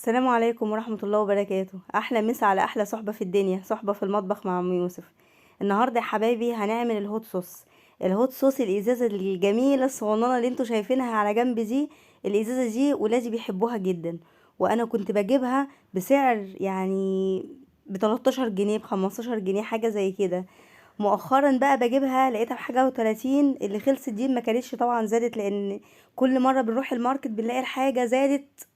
السلام عليكم ورحمة الله وبركاته. أحلى مسا على أحلى صحبة في الدنيا، صحبة في المطبخ مع أم يوسف. النهاردة يا حبايبي هنعمل الهوت صوص. الهوت صوص الإزازة الجميلة الصغننة اللي انتوا شايفينها على جنب دي. الإزازة دي ولادي بيحبوها جدا، وأنا كنت بجيبها بسعر يعني ب13 جنيه ب15 جنيه حاجة زي كده. مؤخرا بقى بجيبها لقيتها بحاجة و30. اللي خلصت دي ما كانتش طبعا زادت، لأن كل مرة بنروح الماركت بنلاقي الحاجة زادت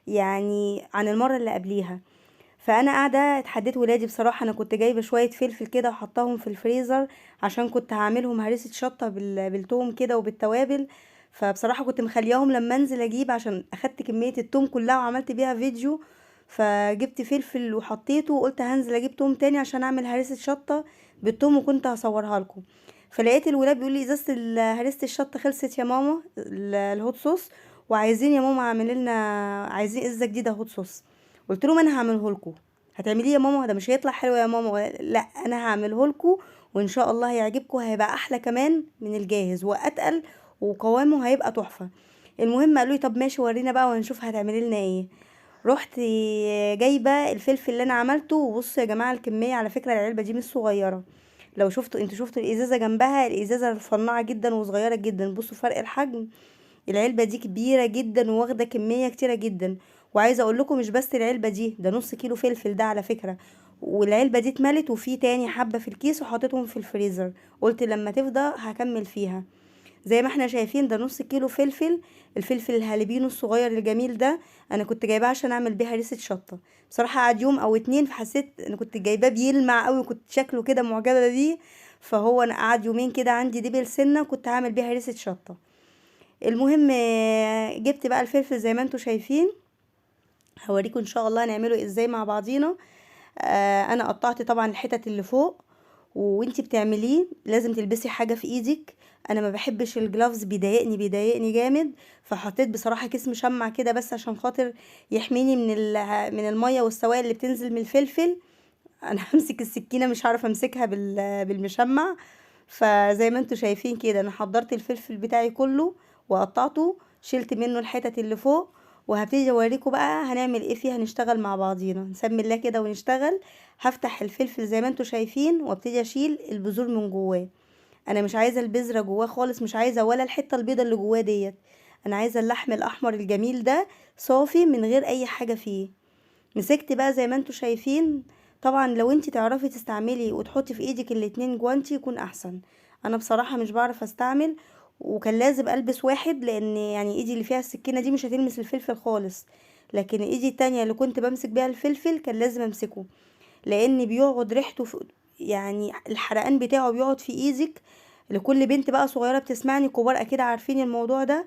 يعني عن المرة اللي قبليها. فانا قاعده اتحديت ولادي بصراحه. انا كنت جايبه شويه فلفل كده وحطاهم في الفريزر عشان كنت هعملهم هريسه شطه بالثوم كده وبالتوابل. فبصراحه كنت مخلياهم لما انزل اجيب، عشان اخدت كميه الثوم كلها وعملت بيها فيديو. فجبت فلفل وحطيته وقلت هنزل اجيب ثوم تاني عشان اعمل هريسه شطه بالثوم، وكنت هصورها لكم. فلقيت الولاد بيقول لي ازازه هريسه الشطه خلصت يا ماما، الهوت صوص، وعايزين يا ماما اعمل لنا، عايزين ازازه جديده هوت صوص. قلت لهم انا هعمله لكم. هتعمليه يا ماما؟ ده مش هيطلع حلو يا ماما. لا، انا هعمله لكم وان شاء الله هيعجبكم، هيبقى احلى كمان من الجاهز واتقل، وقوامه هيبقى تحفه. المهم قالوا لي طب ماشي ورينا بقى ونشوف هتعملي لنا ايه. رحت جايبه الفلفل اللي انا عملته. وبصوا يا جماعه الكميه، على فكره العلبه دي مش صغيره. لو شفتوا انتوا شفتوا الازازه جنبها، الازازه رفيعه جدا وصغيره جدا. بصوا فرق الحجم. العلبة دي كبيرة جدا وواخدة كمية كتيرة جدا. وعايزة اقول لكم مش بس العلبة دي، ده نص كيلو فلفل ده على فكرة. والعلبة دي اتملت وفي تاني حبة في الكيس وحطيتهم في الفريزر. قلت لما تفضى هكمل فيها. زي ما احنا شايفين ده نص كيلو فلفل. الفلفل الهالبينو الصغير الجميل ده انا كنت جايباه عشان اعمل بيها ريسة شطة. بصراحة قعد يوم او اتنين، فحسيت انا كنت جايباه بيلمع قوي، كنت شكله كده معجبة بيه. فهو انا قعد يومين كده عندي دبل سنة، كنت هعمل بيها ريسة شطة. المهم جبت بقى الفلفل زي ما انتوا شايفين. هوريكم ان شاء الله هنعمله ازاي مع بعضينا. انا قطعت طبعا الحتت اللي فوق. وانتي بتعمليه لازم تلبسي حاجه في ايدك. انا ما بحبش الجلافز، بيضايقني جامد. فحطيت بصراحه كيس مشمع كده بس عشان خاطر يحميني من الميه والسوائل اللي بتنزل من الفلفل. انا همسك السكينه مش عارفه امسكها بالمشمع. فزي ما انتوا شايفين كده انا حضرت الفلفل بتاعي كله وقطعته، شلت منه الحتت اللي فوق. وهبتدي اوريكم بقى هنعمل ايه فيه. هنشتغل مع بعضينا، نسمي الله كده ونشتغل. هفتح الفلفل زي ما انتوا شايفين وابتدي اشيل البذور من جواه. انا مش عايزه البذره جواه خالص، مش عايزه ولا الحته البيضه اللي جواه ديت. انا عايزه اللحم الاحمر الجميل ده صافي من غير اي حاجه فيه. مسكت بقى زي ما انتوا شايفين. طبعا لو انتي تعرفي تستعملي وتحطي في ايدك الاتنين جوانتي يكون احسن. انا بصراحة مش بعرف استعمل، وكان لازم البس واحد لان يعني ايدي اللي فيها السكينة دي مش هتلمس الفلفل خالص. لكن ايدي التانية اللي كنت بمسك بيها الفلفل كان لازم امسكه، لان بيقعد ريحته في، يعني الحرقان بتاعه بيقعد في ايدك. لكل بنت بقى صغيرة بتسمعني، كبار اكيد عارفين الموضوع ده.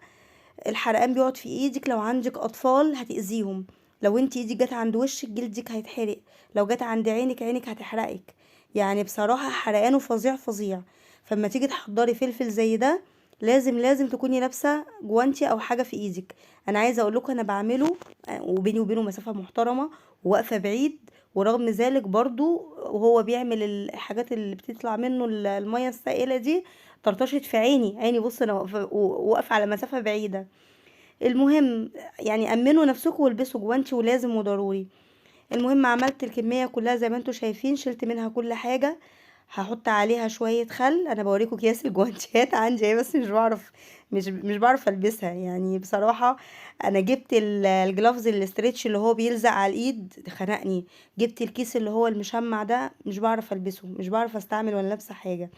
الحرقان بيقعد في ايدك، لو عندك اطفال هتأذيهم. لو انت ايدك جت عند وشك جلدك هيتحرق. لو جت عند عينك عينك هتحرقك. يعني بصراحة حرقانه فظيع فظيع. فلما تيجي تحضري فلفل زي ده لازم تكوني لابسه جوانتي او حاجه في ايدك. انا عايزه اقول لكم انا بعمله وبيني وبينه مسافه محترمه وواقفه بعيد. ورغم ذلك برضو وهو بيعمل الحاجات اللي بتطلع منه الميه السائله دي طرطشت في عيني. بص انا واقفه على مسافه بعيده. المهم يعني امنوا نفسكم والبسوا جوانتي ولازم وضروري. المهم عملت الكميه كلها زي ما انتوا شايفين، شلت منها كل حاجه. هحط عليها شويه خل. انا بوريكم اكياس الجوانتيات عندي ايه، بس مش بعرف البسها يعني بصراحه. انا جبت الجلافز الاسترتش اللي هو بيلزق على الايد خنقني. جبت الكيس اللي هو المشمع ده مش بعرف البسه، مش بعرف استعمل وانا لابسه حاجه.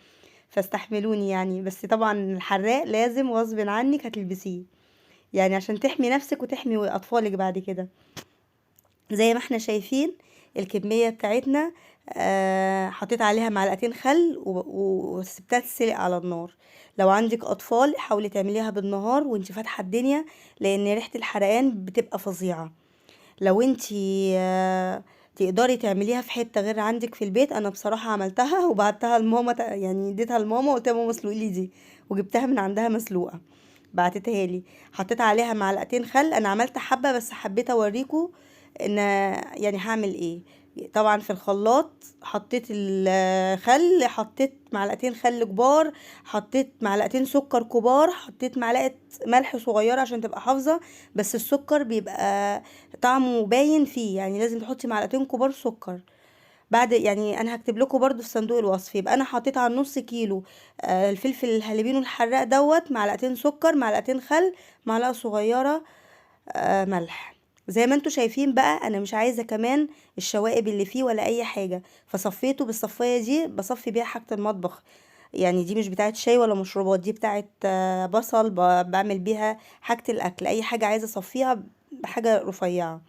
فاستحملوني يعني، بس طبعا الحراق لازم غصب عنك هتلبسيه، يعني عشان تحمي نفسك وتحمي اطفالك بعد كده. زي ما احنا شايفين الكمية بتاعتنا. حطيت عليها معلقتين خل وسبتها تتسلق على النار. لو عندك اطفال حاولي تعمليها بالنهار وانت فاتحة الدنيا، لان ريحة الحرقان بتبقى فظيعة. لو انتي تقدري تعمليها في حتة غير عندك في البيت. انا بصراحة عملتها وبعتها لماما، يعني اديتها لماما وقلت لها ماما اسلقي لي دي، وجبتها من عندها مسلوقة بعتتها لي. حطيت عليها معلقتين خل. انا عملت حبة بس حبيت اوريكم ان يعني هعمل ايه. طبعا في الخلاط حطيت الخل، حطيت معلقتين خل كبار، حطيت معلقتين سكر كبار، حطيت معلقة ملح صغيرة عشان تبقى حافظة، بس السكر بيبقى طعمه باين فيه، يعني لازم تحطي معلقتين كبار سكر. بعد يعني انا هكتب لكم برضو في صندوق الوصف. يبقى انا حطيت على النص كيلو الفلفل الهالبينو الحراق دوت، معلقتين سكر، معلقتين خل، معلقة صغيرة ملح. زي ما انتوا شايفين بقى، انا مش عايزة كمان الشوائب اللي فيه ولا اي حاجة، فصفيته بالصفاية دي بصفي بيها حاجة المطبخ. يعني دي مش بتاعت شاي ولا مشروبات، دي بتاعت بصل، بعمل بيها حاجة الاكل، اي حاجة عايزة اصفيها بحاجة رفيعة.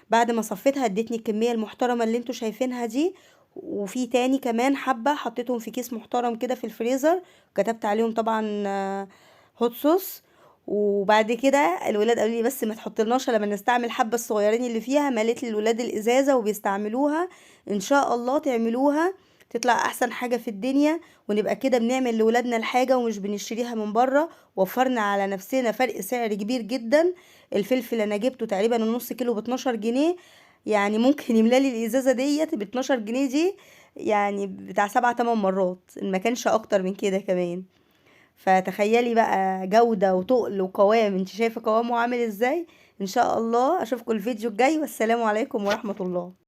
بعد ما صفيتها ادتني الكمية المحترمة اللي انتوا شايفينها دي. وفي تاني كمان حبة حطيتهم في كيس محترم كده في الفريزر، كتبت عليهم طبعا هوت صوص. وبعد كده الولاد قالوا لي بس ما تحطلناش لما نستعمل حبة الصغيرين اللي فيها، مليت لي الولاد الازازة وبيستعملوها. ان شاء الله تعملوها تطلع احسن حاجة في الدنيا، ونبقى كده بنعمل لولادنا الحاجة ومش بنشتريها من بره. وفرنا على نفسنا فرق سعر كبير جدا. الفلفل انا جبته تقريبا النص كيلو ب 12 جنيه، يعني ممكن يملالي الازازه ديت ب 12 جنيه دي، يعني بتاع 7 8 مرات إن ما كانش اكتر من كده كمان. فتخيلي بقى جوده وتقل وقوام، انت شايفه قوامه عامل ازاي. ان شاء الله اشوفكم الفيديو الجاي، والسلام عليكم ورحمه الله.